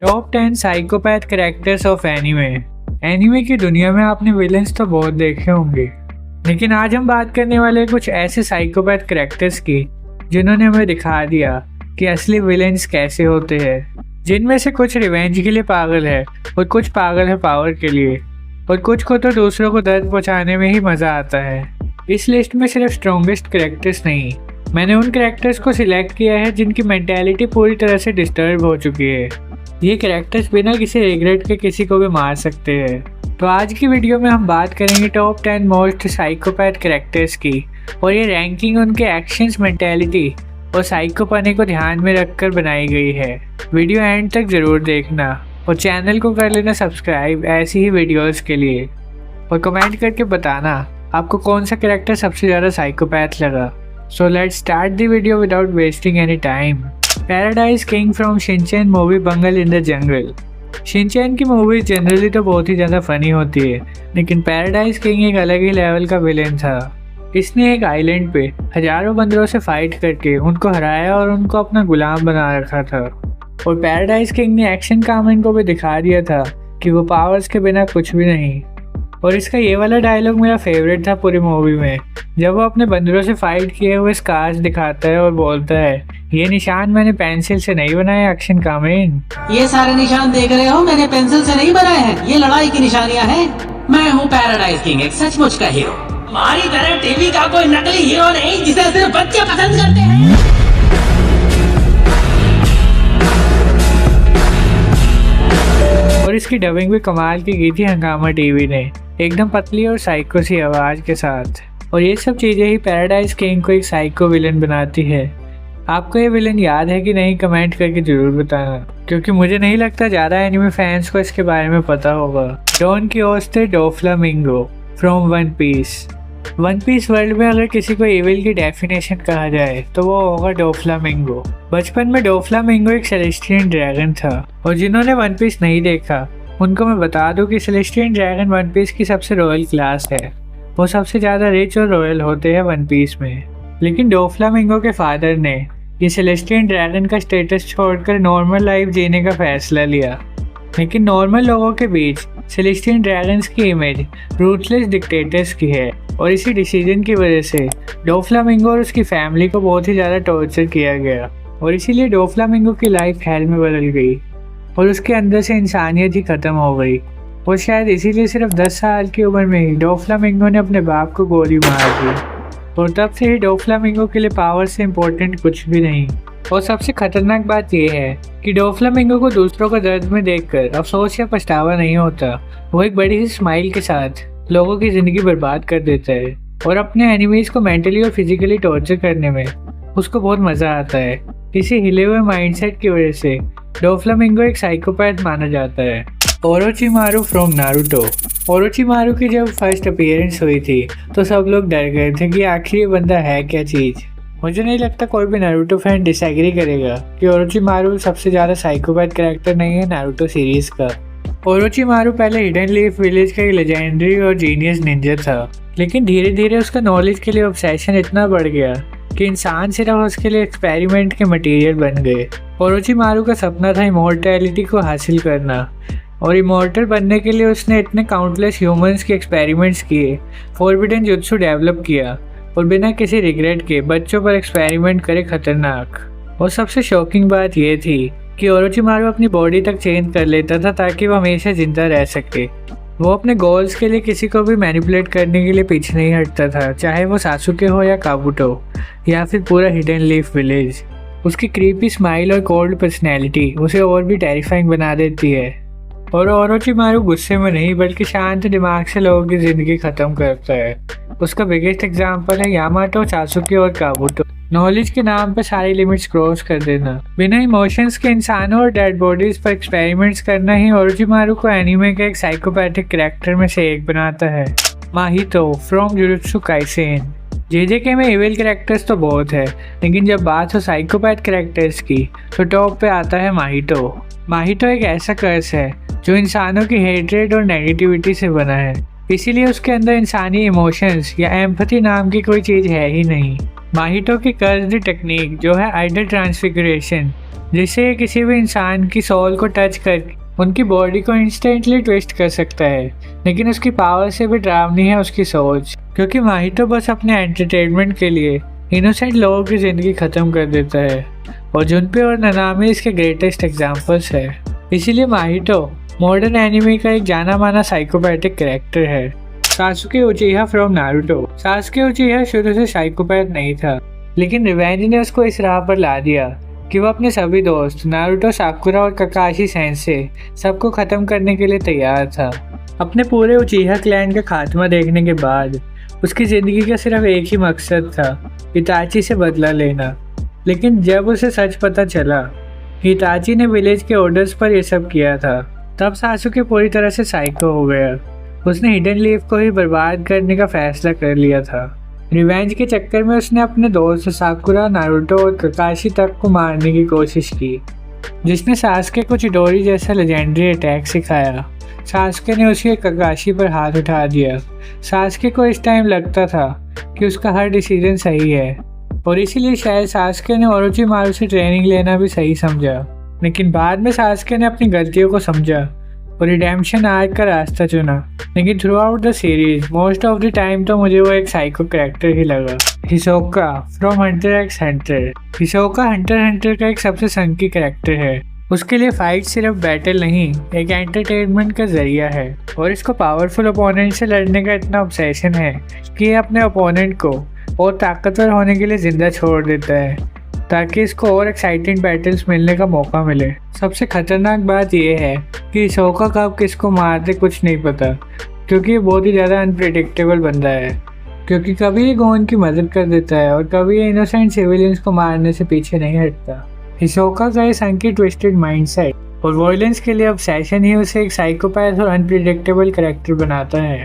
Top 10 psychopath characters of anime. Anime की दुनिया में आपने विलेंस तो बहुत देखे होंगे, लेकिन आज हम बात करने वाले कुछ ऐसे साइकोपैथ कैरेक्टर्स की जिन्होंने हमें दिखा दिया कि असली विलेंस कैसे होते हैं। जिनमें से कुछ रिवेंज के लिए पागल है और कुछ पागल है पावर के लिए, और कुछ को तो दूसरों को दर्द पहुंचाने में ही मज़ा आता है। इस लिस्ट में सिर्फ स्ट्रॉन्गेस्ट कैरेक्टर्स नहीं, मैंने उन कैरेक्टर्स को सिलेक्ट किया है जिनकी मेंटालिटी पूरी तरह से डिस्टर्ब हो चुकी है। ये कैरेक्टर्स बिना किसी रिग्रेट के किसी को भी मार सकते हैं। तो आज की वीडियो में हम बात करेंगे टॉप 10 मोस्ट साइकोपैथ कैरेक्टर्स की, और ये रैंकिंग उनके एक्शंस, मेंटालिटी और साइकोपनी को ध्यान में रखकर बनाई गई है। वीडियो एंड तक ज़रूर देखना और चैनल को कर लेना सब्सक्राइब ऐसी ही वीडियोस के लिए, और कमेंट करके बताना आपको कौन सा कैरेक्टर सबसे ज़्यादा साइकोपैथ लगा। So let's start the video without wasting any time. Paradise king from Shinchan movie bungle in the jungle. Shinchan की मूवी जनरली तो बहुत ही ज़्यादा फनी होती है, लेकिन पैराडाइज किंग एक अलग ही लेवल का विलेन था। इसने एक आइलैंड पे हजारों बंदरों से फाइट करके उनको हराया और उनको अपना गुलाम बना रखा था। और पैराडाइज किंग ने एक्शन कामन को भी दिखा दिया था कि वो पावर्स के बिना कुछ भी नहीं। और इसका ये वाला डायलॉग मेरा फेवरेट था पूरी मूवी में, जब वो अपने बंदरों से फाइट किए हुए स्कार्स दिखाता है और बोलता है, ये निशान मैंने पेंसिल से नहीं बनाए एक्शन कामिन। ये सारे निशान देख रहे हो, मैंने पेंसिल से नहीं बनाए हैं, ये लड़ाई की निशानियां हैं। मैं हूँ पैराडाइज किंग, एक सचमुच का हीरो। हमारी तरह टीवी का कोई नकली हीरो नहीं जिसे सिर्फ बच्चे पसंद करते हैं। और इसकी डबिंग भी कमाल की की थी हंगामा टीवी ने, एकदम पतली और साइको सी आवाज़ के साथ। और ये सब चीज़ें ही पैराडाइज किंग को एक साइको विलन बनाती है। आपको ये विलन याद है कि नहीं, कमेंट करके ज़रूर बताना, क्योंकि मुझे नहीं लगता ज़्यादा एनिमे फैंस को इसके बारे में पता होगा। Don Quixote Doflamingo from One Piece. One Piece world में अगर किसी को एविल की डेफिनेशन कहा जाए तो वो होगा डोफ्लामिंगो। बचपन में डोफ्लामिंगो एक सेलेस्टियन ड्रैगन था, और जिन्होंने वन पीस नहीं देखा उनको मैं बता दूं कि सेलेस्टियन ड्रैगन वन पीस की सबसे रॉयल क्लास है। वो सबसे ज़्यादा रिच और रॉयल होते हैं वन पीस में। लेकिन डोफ्लामिंगो के फादर ने ये सेलेस्टियन ड्रैगन का स्टेटस छोड़कर नॉर्मल लाइफ जीने का फैसला लिया। लेकिन नॉर्मल लोगों के बीच सेलेस्टियन ड्रैगन्स की इमेज रूथलेस डिक्टेटर्स की है, और इसी डिसीजन की वजह से डोफ्लामिंगो और उसकी फैमिली को बहुत ही ज़्यादा टॉर्चर किया गया, और इसीलिए डोफ्लामिंगो की लाइफ हेल में बदल गई और उसके अंदर से इंसानियत ही ख़त्म हो गई। और शायद इसीलिए सिर्फ 10 साल की उम्र में ही डोफ्लामिंगो ने अपने बाप को गोली मार दी, और तब से ही डोफ्लामिंगो के लिए पावर से इम्पोर्टेंट कुछ भी नहीं। और सबसे खतरनाक बात यह है कि डोफ्लामिंगो को दूसरों को दर्द में देखकर अफसोस या पछतावा नहीं होता। वो एक बड़ी सी स्माइल के साथ लोगों की ज़िंदगी बर्बाद कर देता है, और अपने एनिमीज़ को मेंटली और फिजिकली टॉर्चर करने में उसको बहुत मज़ा आता है। इसी हिले हुए माइंडसेट की वजह से डोफ्लामिंगो एक साइकोपैथ माना जाता है। Orochimaru from Naruto. ओरोचिमारू की जब फर्स्ट अपीयरेंस हुई थी तो सब लोग डर गए थे कि आखिर ये बंदा है क्या चीज़। मुझे नहीं लगता कोई भी नारुतो फैन डिसएग्री करेगा कि ओरोचिमारू सबसे ज़्यादा साइकोपैथ कैरेक्टर नहीं है नारुतो सीरीज़ का। ओरोचिमारू पहले हिडन लीफ विलेज का एक लेजेंडरी और जीनियस निंजा था, लेकिन धीरे धीरे उसका नॉलेज के लिए ऑब्सेशन इतना बढ़ गया कि इंसान सिर्फ उसके लिए एक्सपेरिमेंट के मटेरियल बन गए। ओरोचिमारू का सपना था इमॉर्टैलिटी को हासिल करना, और इमॉर्टल बनने के लिए उसने इतने काउंटलेस ह्यूमंस के एक्सपेरिमेंट्स किए, फॉरबिडन जुत्सु डेवलप किया, और बिना किसी रिग्रेट के बच्चों पर एक्सपेरिमेंट करे खतरनाक। और सबसे शॉकिंग बात यह थी कि ओरोचिमारू अपनी बॉडी तक चेंज कर लेता था ताकि वो हमेशा जिंदा रह सके। वो अपने गोल्स के लिए किसी को भी मैनिपुलेट करने के लिए पीछे नहीं हटता था, चाहे वो सासुके हो या काबुटो या फिर पूरा हिडन लीफ विलेज। उसकी क्रीपी स्माइल और कोल्ड पर्सनैलिटी उसे और भी टेरिफाइंग बना देती है। और ओरोचिमारू गुस्से में नहीं बल्कि शांत दिमाग से लोगों की ज़िंदगी ख़त्म करता है। उसका बिगेस्ट एग्जाम्पल है यामाटो, सासुके और काबुटो। नॉलेज के नाम पर सारी लिमिट्स क्रॉस कर देना, बिना इमोशंस के इंसानों और डेड बॉडीज पर एक्सपेरिमेंट्स करना ही ओरोचिमारू को एनीमे के एक साइकोपैथिक कैरेक्टर में से एक बनाता है। माहितो फ्रॉम जुजुत्सु काइसेन। जेजेके में इविल कैरेक्टर्स तो बहुत है, लेकिन जब बात हो साइकोपैथ कैरेक्टर्स की तो टॉप पे आता है माहितो। माहितो एक ऐसा कर्स है जो इंसानों की हेट्रेड और नेगेटिविटी से बना है, इसीलिए उसके अंदर इंसानी इमोशंस या एम्पैथी नाम की कोई चीज़ है ही नहीं। माहितो की कर्स्ड टेक्निक जो है आइडल ट्रांसफिगरेशन, जिससे किसी भी इंसान की सोल को टच कर उनकी बॉडी को इंस्टेंटली ट्विस्ट कर सकता है, लेकिन उसकी पावर से भी डरावनी है उसकी सोच, क्योंकि माहितो बस अपने एंटरटेनमेंट के लिए इनोसेंट लोगों की ज़िंदगी ख़त्म कर देता है, और जुनपे और ननामी इसके ग्रेटेस्ट एग्जाम्पल्स है। इसीलिए माहितो मॉडर्न एनिमे का एक जाना माना साइकोपैथिक कैरेक्टर है। सासुके उचिहा फ्रॉम नारुतो। सासुके उचिहा शुरू से साइकोपैथ नहीं था, लेकिन रिवेंज ने उसको इस राह पर ला दिया कि वो अपने सभी दोस्त नारुतो, साकुरा और ककाशी सेंसे सबको ख़त्म करने के लिए तैयार था। अपने पूरे उचिहा क्लैन का खात्मा देखने के बाद उसकी ज़िंदगी का सिर्फ एक ही मकसद था, इताची से बदला लेना। लेकिन जब उसे सच पता चला कि इताची ने विलेज के ऑर्डर्स पर यह सब किया था, तब सासुके पूरी तरह से साइको हो गया। उसने हिडन लीफ को ही बर्बाद करने का फैसला कर लिया था। रिवेंज के चक्कर में उसने अपने दोस्त साकुरा, नारुतो और ककाशी तक को मारने की कोशिश की, जिसने सासुके को चिडोरी जैसा लेजेंडरी अटैक सिखाया। सासुके ने उसी ककाशी पर हाथ उठा दिया। सासुके को इस टाइम लगता था कि उसका हर डिसीजन सही है, और इसीलिए शायद सासुके ने ओरोचिमारू से ट्रेनिंग लेना भी सही समझा। लेकिन बाद में सासुके ने अपनी गलतियों को समझा और रिडेम्पशन आर्क का रास्ता चुना। लेकिन throughout the series most of the time तो मुझे वो एक साइको कैरेक्टर ही लगा। Hisoka from Hunter x Hunter. Hisoka Hunter का एक सबसे सनकी कैरेक्टर है। उसके लिए फाइट सिर्फ बैटल नहीं, एक एंटरटेनमेंट का जरिया है, और इसको पावरफुल ओपोनेंट से लड़ने का इतना ऑब्सेशन है कि ये अपने ओपोनेंट को और ताकतवर होने के लिए जिंदा छोड़ देता है, ताकि इसको और एक्साइटिंग बैटल्स मिलने का मौका मिले। सबसे खतरनाक बात यह है कि हिसोका कब किसको मार दे कुछ नहीं पता, क्योंकि ये बहुत ही ज़्यादा अनप्रिडिक्टेबल बंदा है। क्योंकि कभी ये गोन की मदद कर देता है और कभी ये इनोसेंट सिविलियंस को मारने से पीछे नहीं हटता। हिसोका का ये संकी ट्विस्टेड माइंडसेट और वॉयलेंस के लिए ऑब्सेशन ही उसे एक साइकोपैथ और अनप्रिडिक्टेबल कैरेक्टर बनाता है।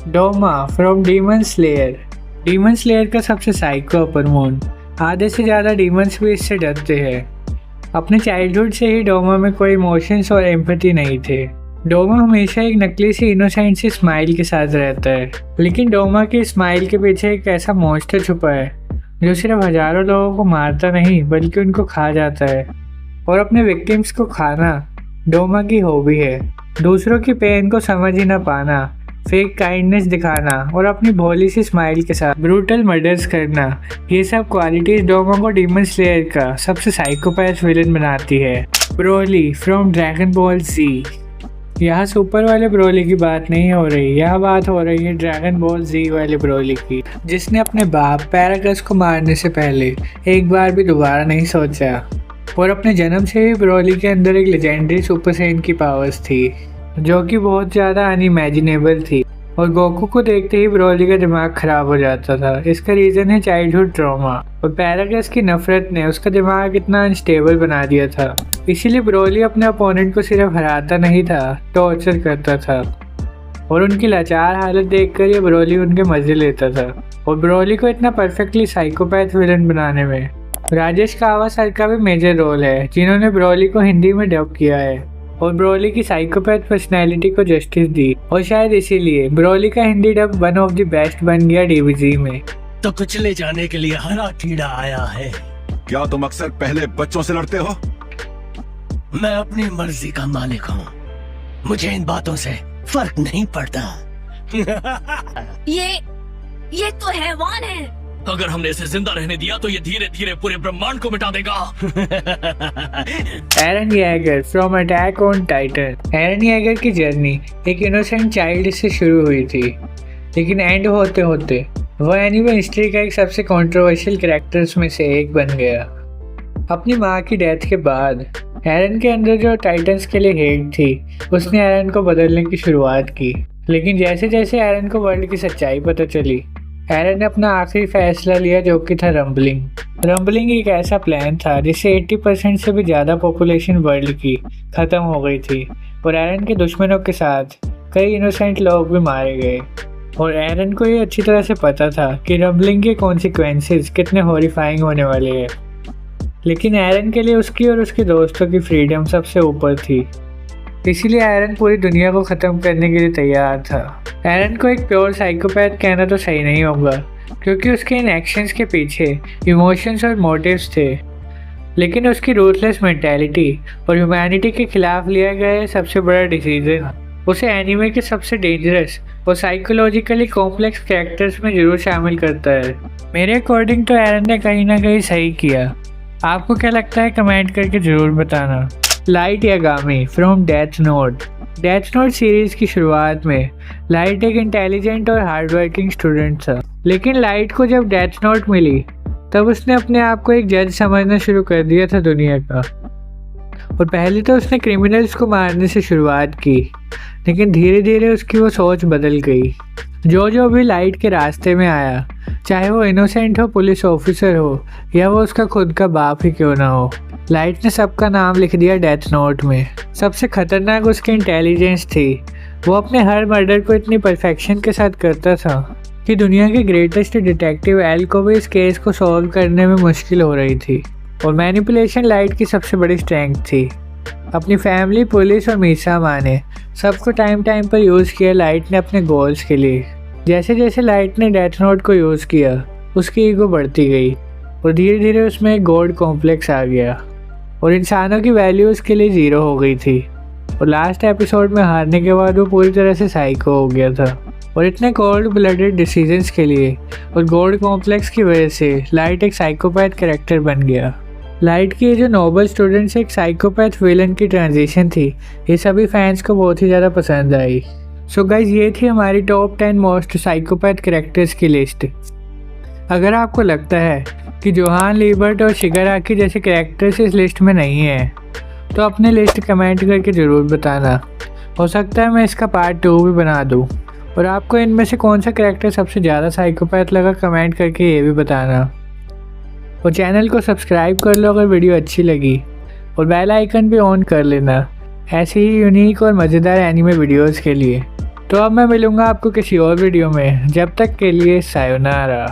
Doma from demon slayer. Demon slayer का सबसे साइको अपर मून। आधे से ज़्यादा डीमंस भी इससे डरते हैं। अपने चाइल्डहुड से ही डोमा में कोई इमोशंस और एम्पैथी नहीं थे। डोमा हमेशा एक नकली सी इनोसेंट सी स्माइल के साथ रहता है, लेकिन डोमा की स्माइल के पीछे एक ऐसा मॉन्स्टर छुपा है जो सिर्फ हजारों लोगों को मारता नहीं बल्कि उनको खा जाता है। और अपने विक्टिम्स को खाना डोमा की हॉबी है। दूसरों की पेन को समझ ही ना पाना, फेक काइंडनेस दिखाना और अपनी भोली सी स्माइल के साथ ब्रूटल मर्डर्स करना, ये सब क्वालिटीज डोमा को डीमन स्लेयर का सबसे साइकोपैथ विलन बनाती है। ब्रोली फ्रॉम ड्रैगन बॉल जी। यहाँ सुपर वाले ब्रोली की बात नहीं हो रही, यह बात हो रही है ड्रैगन बॉल जी वाले ब्रोली की, जिसने अपने बाप पैरागस को मारने से पहले एक बार भी दोबारा नहीं सोचा। और अपने जन्म से ही ब्रोली के अंदर एक लेजेंडरी सुपर सेन की पावर्स थी, जो कि बहुत ज़्यादा अनइमेजिनेबल थी, और गोकू को देखते ही ब्रोली का दिमाग खराब हो जाता था। इसका रीज़न है चाइल्डहुड ट्रॉमा, और पैरागस की नफरत ने उसका दिमाग इतना अनस्टेबल बना दिया था। इसीलिए ब्रोली अपने अपोनेंट को सिर्फ हराता नहीं था, टॉर्चर करता था, और उनकी लाचार हालत देखकर ये ब्रोली उनके मज़े लेता था। और ब्रोली को इतना परफेक्टली साइकोपैथ विलन बनाने में राजेश कावा सर का भी मेजर रोल है, जिन्होंने ब्रोली को हिंदी में डब किया है और ब्रोली की साइकोपैथ पर्सनैलिटी को जस्टिस दी। और शायद इसीलिए ब्रोली का Hindi dub one of the best बन गया डीवीजी में। तो कुचले जाने के लिए हरा कीड़ा आया है। क्या तुम अक्सर पहले बच्चों से लड़ते हो? मैं अपनी मर्जी का मालिक हूँ, मुझे इन बातों से फर्क नहीं पड़ता। ये तो हैवान है। अगर हमने इसे जिंदा रहने दिया तो ये धीरे धीरे पूरे ब्रह्मांड को मिटा देगा। Eren Yeager from attack on Titan. Eren Yeager की जर्नी एक इनोसेंट चाइल्ड से शुरू हुई थी, लेकिन एंड होते होते वो एनिमे हिस्ट्री का एक सबसे कंट्रोवर्शियल कैरेक्टर्स में से एक बन गया। अपनी माँ की डेथ के बाद एरन के अंदर जो टाइटन्स के लिए हेट थी, उसने एरन को बदलने की शुरुआत की। लेकिन जैसे जैसे एरन को वर्ल्ड की सच्चाई पता चली, एरन ने अपना आखिरी फैसला लिया, जो कि था रंबलिंग। रंबलिंग एक ऐसा प्लान था जिससे 80% से भी ज़्यादा पॉपुलेशन वर्ल्ड की ख़त्म हो गई थी, और एरन के दुश्मनों के साथ कई इनोसेंट लोग भी मारे गए। और एरन को ये अच्छी तरह से पता था कि रंबलिंग के कॉन्सिक्वेंसेस कितने हॉरिफाइंग होने वाले हैं। लेकिन एरन के लिए उसकी और उसके दोस्तों की फ्रीडम सबसे ऊपर थी, इसीलिए एरन पूरी दुनिया को ख़त्म करने के लिए तैयार था। एरन को एक प्योर साइकोपैथ कहना तो सही नहीं होगा, क्योंकि उसके इन एक्शंस के पीछे इमोशंस और मोटिव्स थे। लेकिन उसकी रूथलेस मेंटालिटी और ह्यूमैनिटी के खिलाफ लिया गया सबसे बड़ा डिसीजन उसे एनीमे के सबसे डेंजरस और साइकोलॉजिकली कॉम्प्लेक्स कैरेक्टर्स में जरूर शामिल करता है। मेरे अकॉर्डिंग तो एरन ने कहीं ना कहीं सही किया। आपको क्या लगता है कमेंट करके ज़रूर बताना। Light Yagami from death note. Death note series की शुरुआत में लाइट एक इंटेलिजेंट और हार्डवर्किंग स्टूडेंट था, लेकिन लाइट को जब डेथ नोट मिली तब उसने अपने आप को एक जज समझना शुरू कर दिया था दुनिया का। और पहले तो उसने क्रिमिनल्स को मारने से शुरुआत की, लेकिन धीरे धीरे उसकी वो सोच बदल गई। जो भी लाइट के रास्ते में आया, चाहे वो इनोसेंट हो, पुलिस ऑफिसर हो या वो उसका खुद का बाप ही क्यों ना हो, लाइट ने सबका नाम लिख दिया डेथ नोट में। सबसे खतरनाक उसकी इंटेलिजेंस थी। वो अपने हर मर्डर को इतनी परफेक्शन के साथ करता था कि दुनिया के ग्रेटेस्ट डिटेक्टिव एल को भी इस केस को सॉल्व करने में मुश्किल हो रही थी। और मैनिपुलेशन लाइट की सबसे बड़ी स्ट्रेंथ थी। अपनी फैमिली, पुलिस और मीसा माने सबको टाइम पर यूज़ किया लाइट ने अपने गोल्स के लिए। जैसे जैसे लाइट ने डेथ नोट को यूज़ किया, उसकी ईगो बढ़ती गई और धीरे धीरे उसमें एक गॉड कॉम्प्लेक्स आ गया और इंसानों की वैल्यू उसके लिए ज़ीरो हो गई थी। और लास्ट एपिसोड में हारने के बाद वो पूरी तरह से साइको हो गया था। और इतने कोल्ड ब्लडेड डिसीजंस के लिए और गॉड कॉम्प्लेक्स की वजह से लाइट एक साइकोपैथ कैरेक्टर बन गया। लाइट की जो नोबल स्टूडेंट से एक साइकोपैथ विलन की ट्रांजिशन थी, ये सभी फैंस को बहुत ही ज़्यादा पसंद आई। सो गाइज, ये थी हमारी टॉप 10 मोस्ट साइकोपैथ कैरेक्टर्स की लिस्ट। अगर आपको लगता है कि जोहान लीबर्ट और शिगाराकी जैसे कैरेक्टर्स इस लिस्ट में नहीं हैं, तो अपने लिस्ट कमेंट करके ज़रूर बताना। हो सकता है मैं इसका पार्ट 2 भी बना दूँ। और आपको इनमें से कौन सा कैरेक्टर सबसे ज़्यादा साइकोपैथ लगा, कमेंट करके ये भी बताना। और चैनल को सब्सक्राइब कर लो अगर वीडियो अच्छी लगी, और बेल आइकन भी ऑन कर लेना ऐसे ही यूनिक और मज़ेदार एनीमे वीडियोस के लिए। तो अब मैं मिलूँगा आपको किसी और वीडियो में। जब तक के लिए सायोनारा।